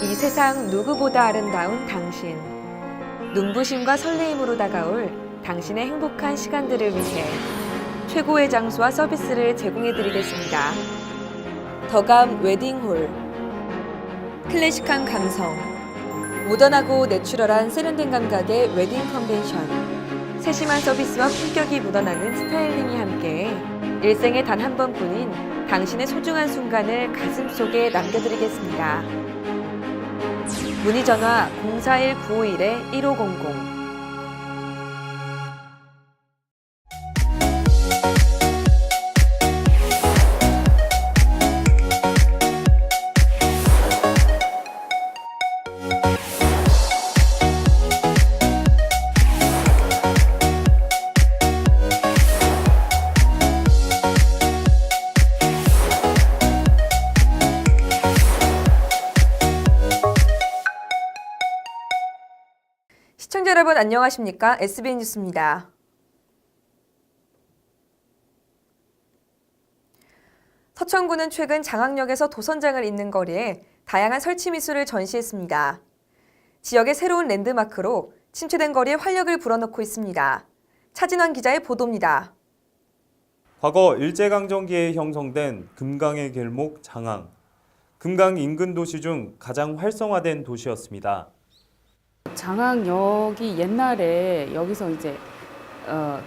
이 세상 누구보다 아름다운 당신. 눈부심과 설레임으로 다가올 당신의 행복한 시간들을 위해 최고의 장소와 서비스를 제공해드리겠습니다. 더감 웨딩홀. 클래식한 감성, 모던하고 내추럴한 세련된 감각의 웨딩 컨벤션. 세심한 서비스와 품격이 묻어나는 스타일링이 함께 일생에 단 한 번뿐인 당신의 소중한 순간을 가슴속에 남겨드리겠습니다. 문의 전화 041-951-1500. 시청자 여러분 안녕하십니까? SBN 뉴스입니다. 서천구는 최근 장항역에서 도선장을 잇는 거리에 다양한 설치 미술을 전시했습니다. 지역의 새로운 랜드마크로 침체된 거리에 활력을 불어넣고 있습니다. 차진환 기자의 보도입니다. 과거 일제강점기에 형성된 금강의 길목 장항. 금강 인근 도시 중 가장 활성화된 도시였습니다. 장항역이 옛날에 여기서 이제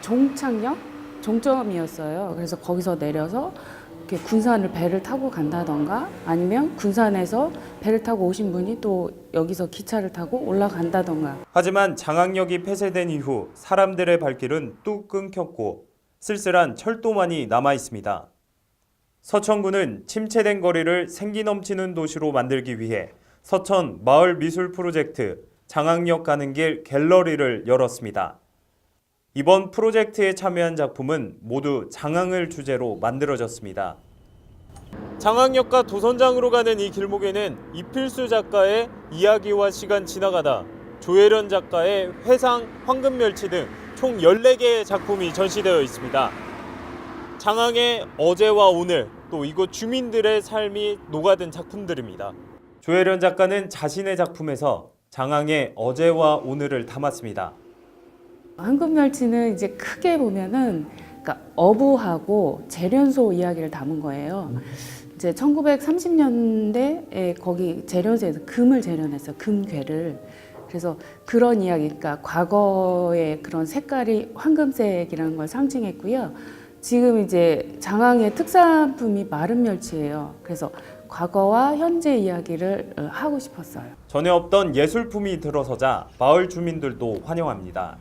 종착역? 종점이었어요. 그래서 거기서 내려서 이렇게 군산을 배를 타고 간다던가 아니면 군산에서 배를 타고 오신 분이 또 여기서 기차를 타고 올라간다던가. 하지만 장항역이 폐쇄된 이후 사람들의 발길은 뚝 끊겼고 쓸쓸한 철도만이 남아 있습니다. 서천구는 침체된 거리를 생기 넘치는 도시로 만들기 위해 서천 마을 미술 프로젝트 장항역 가는 길 갤러리를 열었습니다. 이번 프로젝트에 참여한 작품은 모두 장항을 주제로 만들어졌습니다. 장항역과 도선장으로 가는 이 길목에는 이필수 작가의 이야기와 시간 지나가다, 조혜련 작가의 회상, 황금멸치 등 총 14개의 작품이 전시되어 있습니다. 장항의 어제와 오늘, 또 이곳 주민들의 삶이 녹아든 작품들입니다. 조혜련 작가는 자신의 작품에서 장항의 어제와 오늘을 담았습니다. 황금멸치는 이제 크게 보면은 그러니까 어부하고 재련소 이야기를 담은 거예요. 이제 1930년대에 거기 재련소에서 금을 재련했어요. 금괴를. 그래서 그런 이야기, 그러니까 과거의 그런 색깔이 황금색이라는 걸 상징했고요. 지금 이제 장항의 특산품이 마른 멸치예요. 그래서 과거와 현재 이야기를 하고 싶었어요. 전에 없던 예술품이 들어서자 마을 주민들도 환영합니다.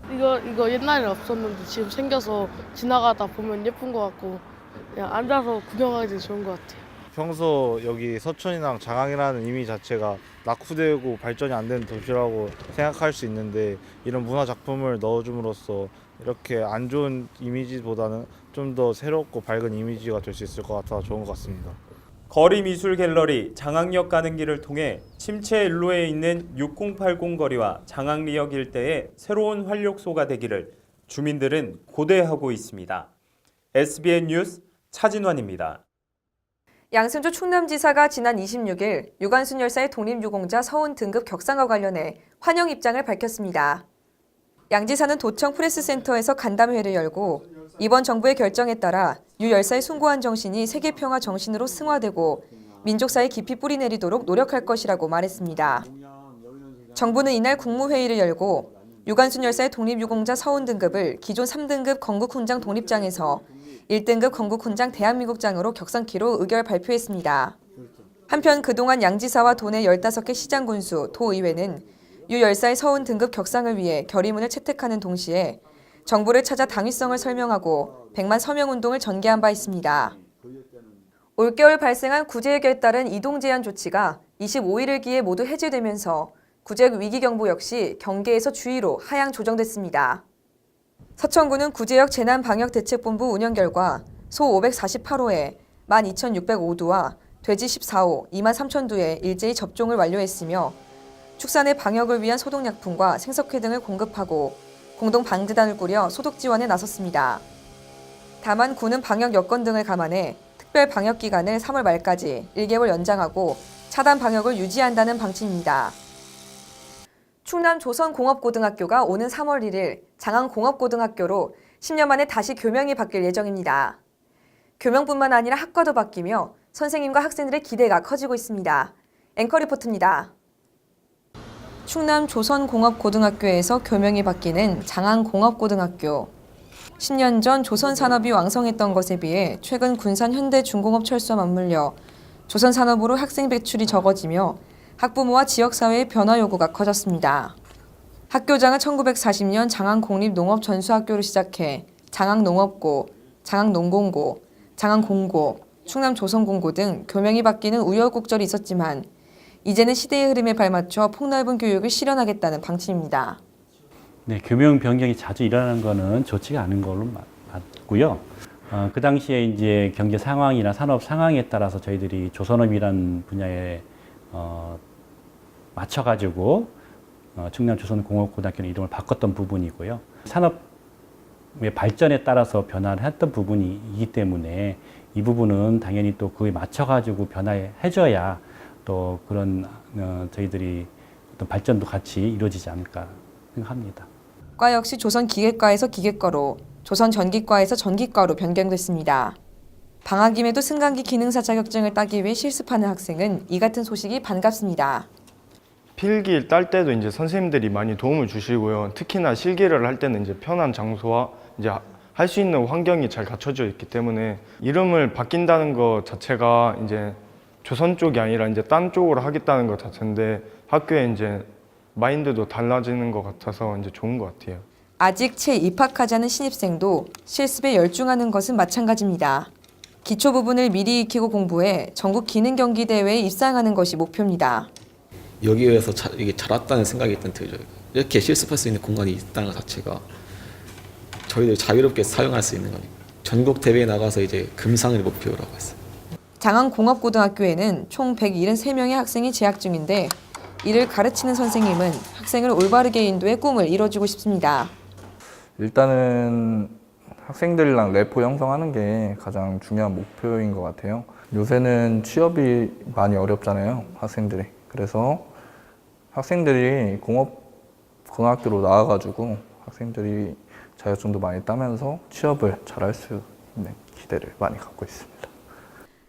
이거 옛날에 없었는데 지금 생겨서 지나가다 보면 예쁜 것 같고 그냥 앉아서 구경하기 좋은 것 같아요. 평소 여기 서천이랑 장항이라는 이미 자체가 낙후되고 발전이 안 되는 도시라고 생각할 수 있는데 이런 문화 작품을 넣어줌으로써 이렇게 안 좋은 이미지보다는 좀 더 새롭고 밝은 이미지가 될 수 있을 것 같아서 좋은 것 같습니다. 거리 미술 갤러리 장항역 가는 길을 통해 침체 일로에 있는 6080 거리와 장항리역 일대에 새로운 활력소가 되기를 주민들은 고대하고 있습니다. SBN 뉴스 차진환입니다. 양승조 충남지사가 지난 26일 유관순 열사의 독립유공자 서훈 등급 격상과 관련해 환영 입장을 밝혔습니다. 양 지사는 도청 프레스센터에서 간담회를 열고 이번 정부의 결정에 따라 유 열사의 숭고한 정신이 세계평화 정신으로 승화되고 민족사에 깊이 뿌리내리도록 노력할 것이라고 말했습니다. 정부는 이날 국무회의를 열고 유관순 열사의 독립유공자 서훈 등급을 기존 3등급 건국훈장 독립장에서 1등급 건국훈장 대한민국장으로 격상키로 의결 발표했습니다. 한편 그동안 양 지사와 도내 15개 시장군수, 도의회는 유 열사의 서훈 등급 격상을 위해 결의문을 채택하는 동시에 정부를 찾아 당위성을 설명하고 100만 서명운동을 전개한 바 있습니다. 올겨울 발생한 구제역에 따른 이동 제한 조치가 25일을 기해 모두 해제되면서 구제역 위기경보 역시 경계에서 주의로 하향 조정됐습니다. 서천구는 구제역 재난방역대책본부 운영 결과 소 548호에 12,605두와 돼지 14호, 23,000두의 일제히 접종을 완료했으며 축산의 방역을 위한 소독약품과 생석회 등을 공급하고 공동 방재단을 꾸려 소독 지원에 나섰습니다. 다만 구는 방역 여건 등을 감안해 특별 방역 기간을 3월 말까지 1개월 연장하고 차단 방역을 유지한다는 방침입니다. 충남 조선공업고등학교가 오는 3월 1일 장안공업고등학교로 10년 만에 다시 교명이 바뀔 예정입니다. 교명뿐만 아니라 학과도 바뀌며 선생님과 학생들의 기대가 커지고 있습니다. 앵커 리포트입니다. 충남 조선공업고등학교에서 교명이 바뀌는 장안공업고등학교. 10년 전 조선산업이 왕성했던 것에 비해 최근 군산 현대중공업 철수와 맞물려 조선산업으로 학생 배출이 적어지며 학부모와 지역사회의 변화 요구가 커졌습니다. 학교장은 1940년 장안공립농업전수학교로 시작해 장안농업고, 장안농공고, 장안공고, 충남조선공고 등 교명이 바뀌는 우여곡절이 있었지만 이제는 시대의 흐름에 발맞춰 폭넓은 교육을 실현하겠다는 방침입니다. 네, 교명 변경이 자주 일어나는 것은 좋지가 않은 걸로 맞고요. 그 당시에 이제 경제 상황이나 산업 상황에 따라서 저희들이 조선업이라는 분야에 맞춰가지고 충남 조선공업고등학교는 이름을 바꿨던 부분이고요. 산업의 발전에 따라서 변화를 했던 부분이기 때문에 이 부분은 당연히 또 그에 맞춰가지고 변화해줘야 또 그런 저희들이 어떤 발전도 같이 이루어지지 않을까 생각합니다. 과 역시 조선기계과에서 기계과로, 조선전기과에서 전기과로 변경됐습니다. 방학임에도 승강기 기능사 자격증을 따기 위해 실습하는 학생은 이 같은 소식이 반갑습니다. 필기를 딸 때도 이제 선생님들이 많이 도움을 주시고요. 특히나 실기를 할 때는 이제 편한 장소와 이제 할 수 있는 환경이 잘 갖춰져 있기 때문에 이름을 바뀐다는 것 자체가 이제 조선 쪽이 아니라 이제 딴 쪽으로 하겠다는 것 자체인데 학교에 이제 마인드도 달라지는 것 같아서 이제 좋은 것 같아요. 아직 채 입학하지 않은 신입생도 실습에 열중하는 것은 마찬가지입니다. 기초 부분을 미리 익히고 공부해 전국 기능 경기 대회에 입상하는 것이 목표입니다. 여기에서 이게 잘 왔다는 생각이 일단 들어요. 이렇게 실습할 수 있는 공간이 있다는 것 자체가 저희들 자유롭게 사용할 수 있는 거예요. 전국 대회에 나가서 이제 금상을 목표라고 했어요. 장안공업고등학교에는 총 173명의 학생이 재학 중인데 이를 가르치는 선생님은 학생을 올바르게 인도해 꿈을 이뤄주고 싶습니다. 일단은 학생들이랑 래포 형성하는 게 가장 중요한 목표인 것 같아요. 요새는 취업이 많이 어렵잖아요, 학생들이. 그래서 학생들이 공학교로 나와가지고 학생들이 자격증도 많이 따면서 취업을 잘할 수 있는 기대를 많이 갖고 있습니다.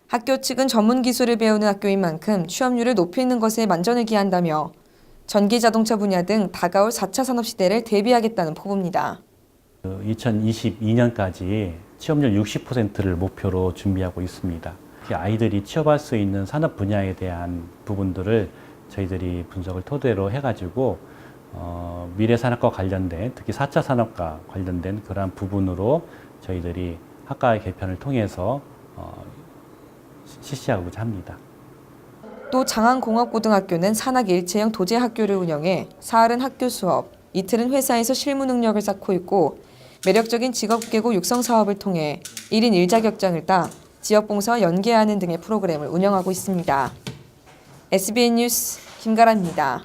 학교 측은 전문 기술을 배우는 학교인 만큼 취업률을 높이는 것에 만전을 기한다며 전기자동차 분야 등 다가올 4차 산업시대를 대비하겠다는 포부입니다. 2022년까지 취업률 60%를 목표로 준비하고 있습니다. 아이들이 취업할 수 있는 산업 분야에 대한 부분들을 저희들이 분석을 토대로 해가지고 미래산업과 관련된, 특히 4차 산업과 관련된 그러한 부분으로 저희들이 학과의 개편을 통해서 실시하고자 합니다. 또 장안공업고등학교는 산학 일체형 도제 학교를 운영해 사흘은 학교 수업, 이틀은 회사에서 실무 능력을 쌓고 있고 매력적인 직업계고 육성 사업을 통해 1인 1자격증을 따 지역봉사와 연계하는 등의 프로그램을 운영하고 있습니다. SBN 뉴스 김가라입니다.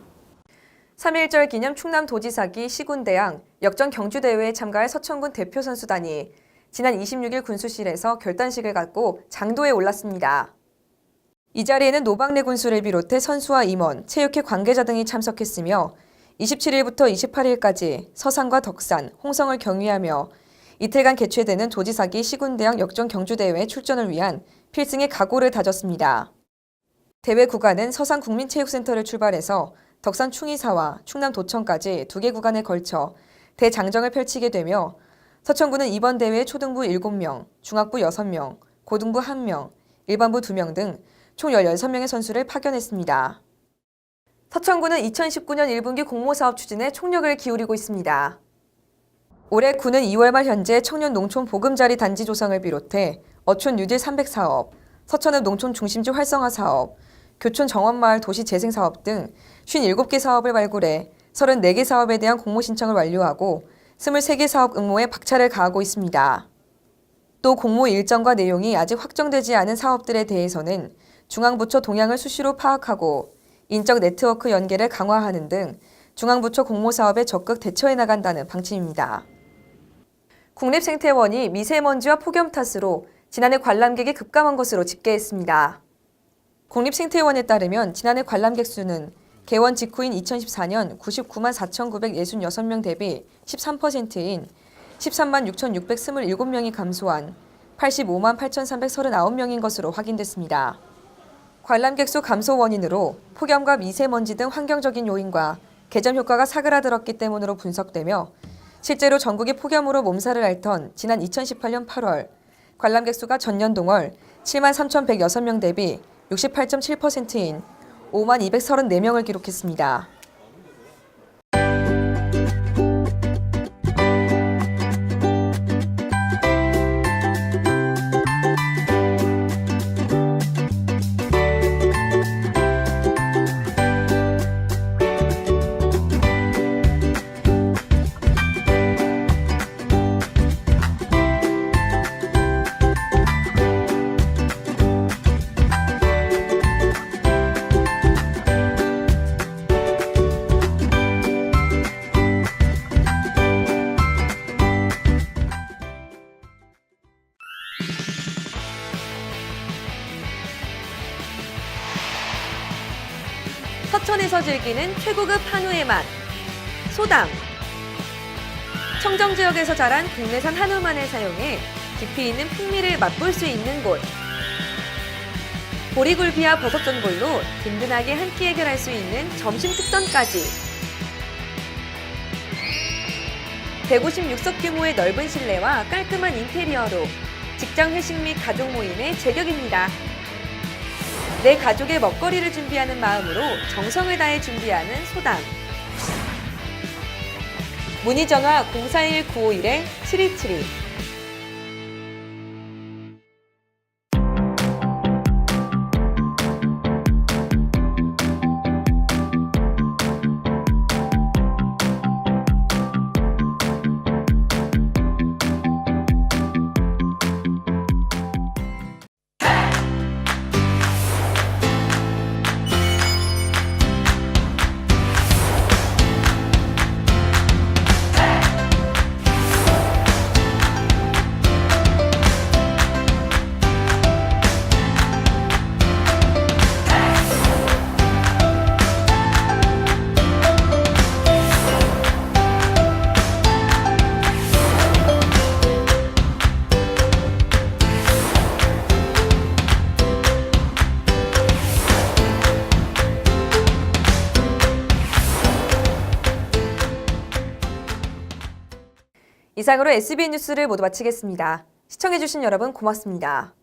3.1절 기념 충남도지사기 시군대항 역전 경주대회에 참가할 서천군 대표 선수단이 지난 26일 군수실에서 결단식을 갖고 장도에 올랐습니다. 이 자리에는 노박래 군수를 비롯해 선수와 임원, 체육회 관계자 등이 참석했으며 27일부터 28일까지 서산과 덕산, 홍성을 경유하며 이틀간 개최되는 도지사기 시군대항 역전 경주대회에 출전을 위한 필승의 각오를 다졌습니다. 대회 구간은 서산 국민체육센터를 출발해서 덕산 충의사와 충남도청까지 2개 구간에 걸쳐 대장정을 펼치게 되며 서천군은 이번 대회에 초등부 7명, 중학부 6명, 고등부 1명, 일반부 2명 등 총 16명의 선수를 파견했습니다. 서천군은 2019년 1분기 공모사업 추진에 총력을 기울이고 있습니다. 올해 군은 2월 말 현재 청년 농촌 보금자리 단지 조성을 비롯해 어촌 뉴딜 300 사업, 서천읍 농촌 중심지 활성화 사업, 교촌 정원마을 도시 재생 사업 등 57개 사업을 발굴해 34개 사업에 대한 공모 신청을 완료하고 23개 사업 응모에 박차를 가하고 있습니다. 또 공모 일정과 내용이 아직 확정되지 않은 사업들에 대해서는 중앙부처 동향을 수시로 파악하고 인적 네트워크 연계를 강화하는 등 중앙부처 공모사업에 적극 대처해 나간다는 방침입니다. 국립생태원이 미세먼지와 폭염 탓으로 지난해 관람객이 급감한 것으로 집계했습니다. 국립생태원에 따르면 지난해 관람객 수는 개원 직후인 2014년 99만 4,966명 대비 13%인 13만 6,627명이 감소한 85만 8,339명인 것으로 확인됐습니다. 관람객 수 감소 원인으로 폭염과 미세먼지 등 환경적인 요인과 개점 효과가 사그라들었기 때문으로 분석되며 실제로 전국이 폭염으로 몸살을 앓던 지난 2018년 8월 관람객 수가 전년 동월 7만 3,106명 대비 68.7%인 5만 234명을 기록했습니다. 서천에서 즐기는 최고급 한우의 맛, 소담. 청정지역에서 자란 국내산 한우만을 사용해 깊이 있는 풍미를 맛볼 수 있는 곳. 보리굴비와 버섯전골로 든든하게 한 끼 해결할 수 있는 점심 특선까지. 156석 규모의 넓은 실내와 깔끔한 인테리어로 직장 회식 및 가족 모임의 제격입니다. 내 가족의 먹거리를 준비하는 마음으로 정성을 다해 준비하는 소담. 문의 전화 041-951-7272. 이상으로 SBN 뉴스를 모두 마치겠습니다. 시청해주신 여러분 고맙습니다.